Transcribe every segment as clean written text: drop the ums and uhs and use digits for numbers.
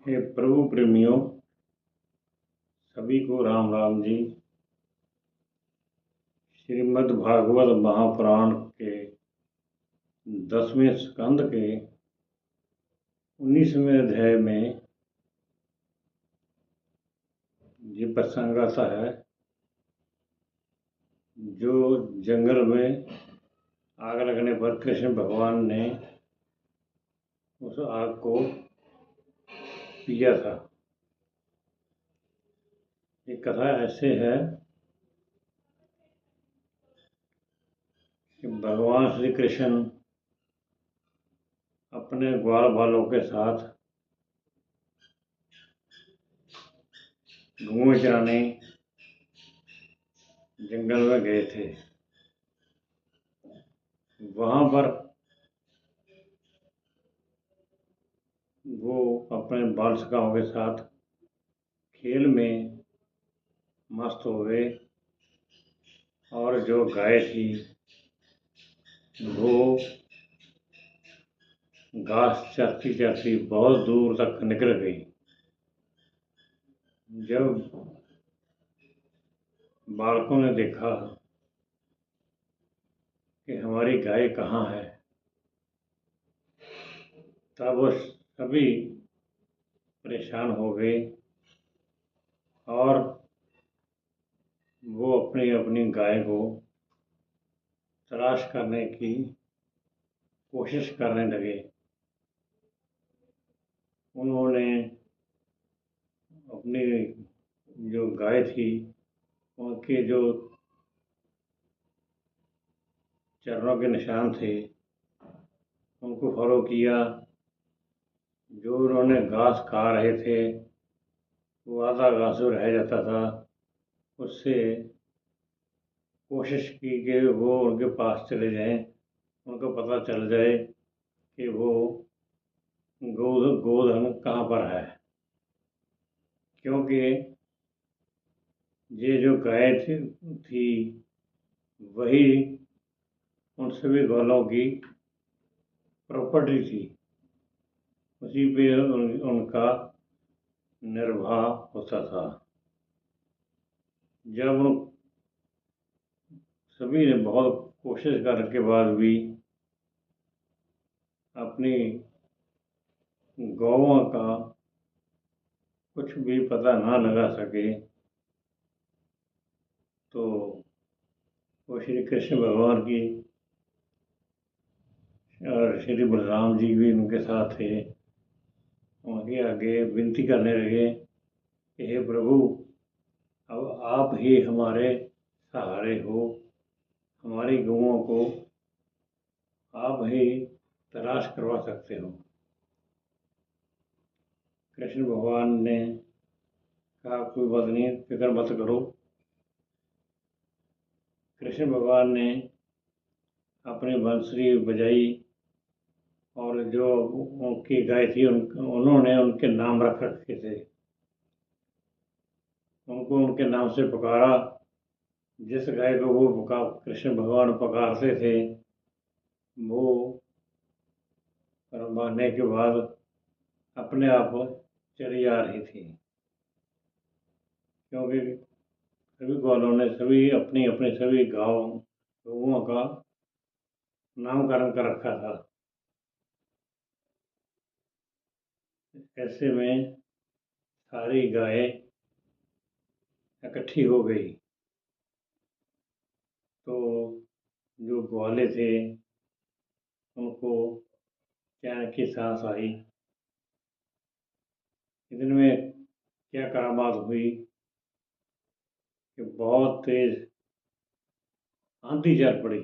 हे प्रभु प्रेमियों, सभी को राम राम जी। श्रीमद् भागवत महापुराण के 10वें स्कंद के 19वें अध्याय में ये प्रसंग आता है जो जंगल में आग लगने पर कृष्ण भगवान ने उस आग को पिया था। ये कथा ऐसे है कि भगवान श्री कृष्ण अपने ग्वाल बालों के साथ घूमे चराने जंगल में गए थे। वहाँ पर वो अपने बाल सखाओं के साथ खेल में मस्त हो गए और जो गाय थी वो घास चरती चरती बहुत दूर तक निकल गई। जब बालकों ने देखा कि हमारी गाय कहाँ है, तब वो सभी परेशान हो गए और वो अपनी अपनी गाय को तलाश करने की कोशिश करने लगे। उन्होंने अपनी जो गाय थी उनके जो चरणों के निशान थे उनको फॉलो किया। जो उन्होंने घास खा रहे थे वो आधा घास जो रह जाता था उससे कोशिश की कि वो उनके पास चले जाएं, उनको पता चल जाए कि वो गोधन कहाँ पर है। क्योंकि ये जो गाय थी वही उन सभी ग्वालों की प्रॉपर्टी थी, उसी पे उनका निर्वाह होता था। जब उन सभी ने बहुत कोशिश करने के बाद भी अपनी गौओं का कुछ भी पता ना लगा सके तो वो श्री कृष्ण भगवान की और श्री बलराम जी भी उनके साथ थे। उनके आगे विनती करने लगे कि हे प्रभु, अब आप ही हमारे सहारे हो, हमारी गौओं को आप ही तलाश करवा सकते हो। कृष्ण भगवान ने कहा कोई बात नहीं, फिक्र मत करो। कृष्ण भगवान ने अपनी बंसुरी बजाई और जो उनकी गाय थी उन्होंने उनके नाम रख रखे थे। उनको उनके नाम से पुकारा। जिस गाय को वो कृष्ण भगवान पुकारते थे वो मारने के बाद अपने आप चली आ रही थी। क्योंकि सभी ग्वालों ने सभी अपनी अपनी सभी गौओं का नामकरण कर रखा था। ऐसे में सारी गाय इकट्ठी हो गई तो जो ग्वाले थे उनको चैन की सांस आई। इतने में क्या करामात हुई कि बहुत तेज आंधी चल पड़ी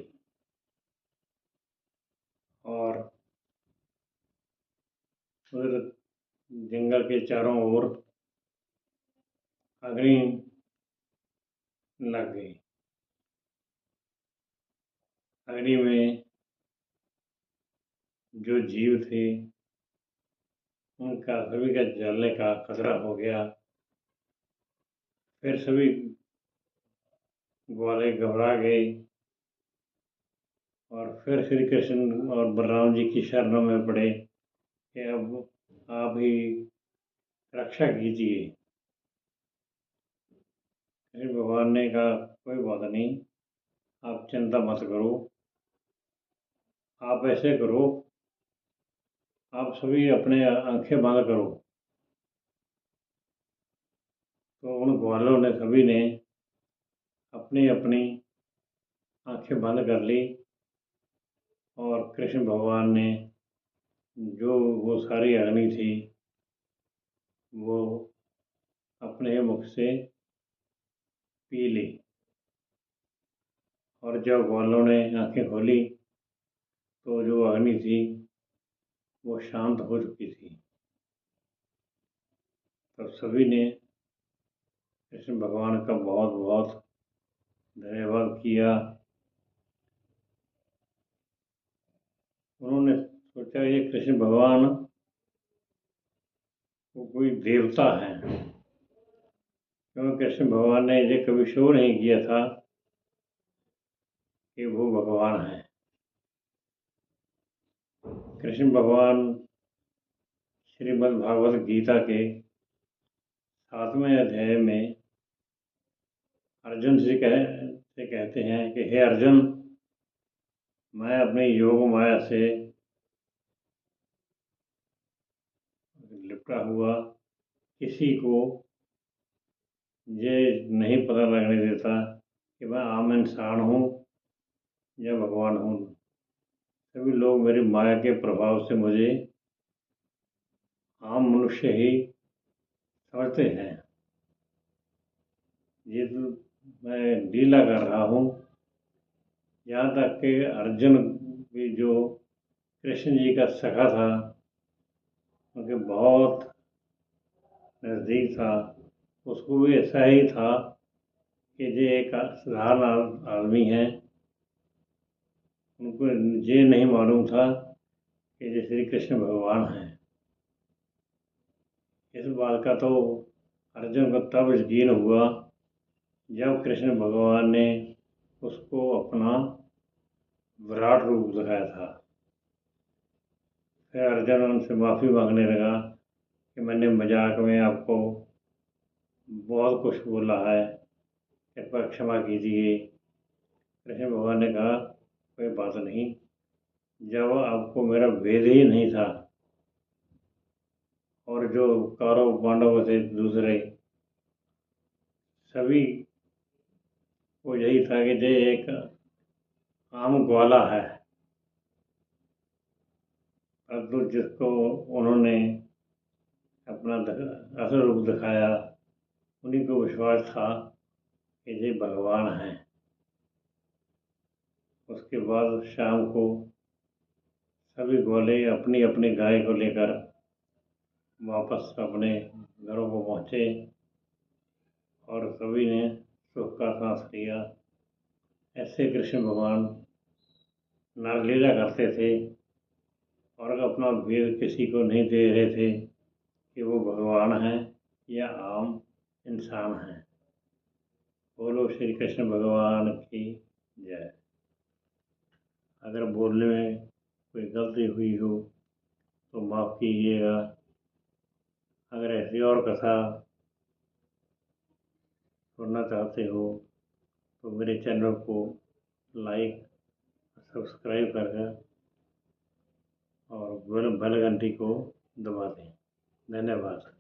और उधर जंगल के चारों ओर अग्नि लग गई। अग्नि में जो जीव थे उनका सभी का जलने का खतरा हो गया। फिर सभी ग्वाले घबरा गए और फिर श्री कृष्ण और बलराम जी की शरणों में पड़े कि अब आप ही रक्षा कीजिए। कृष्ण भगवान ने कहा कोई बात नहीं, आप चिंता मत करो, आप ऐसे करो, आप सभी अपने आंखें बंद करो। तो उन ग्वालों ने सभी ने अपनी अपनी आंखें बंद कर ली और कृष्ण भगवान ने जो वो सारी अग्नि थी वो अपने मुख से पी ली। और जब ग्वालों ने आंखें खोली तो जो अग्नि थी वो शांत हो चुकी थी। तब सभी ने कृष्ण भगवान का बहुत बहुत धन्यवाद किया। उन्होंने सोचा ये कृष्ण भगवान वो कोई देवता है, क्योंकि कृष्ण भगवान ने ये कभी शो नहीं किया था कि वो भगवान है। कृष्ण भगवान श्रीमद् भागवत गीता के 7वें अध्याय में अर्जुन से कहते हैं कि हे अर्जुन, मैं अपनी योग माया से लिपटा हुआ किसी को ये नहीं पता लगने देता कि मैं आम इंसान हूँ या भगवान हूँ। सभी लोग मेरी माया के प्रभाव से मुझे आम मनुष्य ही समझते हैं। ये तो मैं लीला कर रहा हूँ। यहाँ तक कि अर्जुन भी जो कृष्ण जी का सखा था, उनके बहुत नज़दीक था, उसको भी ऐसा ही था कि ये एक साधारण आदमी है। उनको ये नहीं मालूम था कि ये श्री कृष्ण भगवान हैं। इस बात का तो अर्जुन को तब यकीन हुआ जब कृष्ण भगवान ने उसको अपना विराट रूप दिखाया था। फिर अर्जुन उनसे माफ़ी मांगने लगा कि मैंने मजाक में आपको बहुत कुछ बोला है, कृपया क्षमा कीजिए। कृष्ण भगवान ने कहा कोई बात नहीं, जब आपको मेरा भेद ही नहीं था और जो कौरव पांडव थे दूसरे सभी को यही था कि ये एक आम ग्वाला है, परंतु जिसको उन्होंने अपना असल रूप दिखाया उन्हीं को विश्वास था कि ये भगवान हैं। उसके बाद शाम को सभी ग्वाले अपनी अपनी गाय को लेकर वापस अपने घरों को पहुँचे और सभी ने सुख का सांस लिया। ऐसे कृष्ण भगवान नरलीला करते थे और अपना भेद किसी को नहीं दे रहे थे कि वो भगवान हैं या आम इंसान हैं। बोलो श्री कृष्ण भगवान की जय। अगर बोलने में कोई गलती हुई हो तो माफ़ कीजिएगा। अगर ऐसी और कथा सुनना चाहते हो तो मेरे चैनल को लाइक सब्सक्राइब करके और बेल घंटी को दबा दें। धन्यवाद।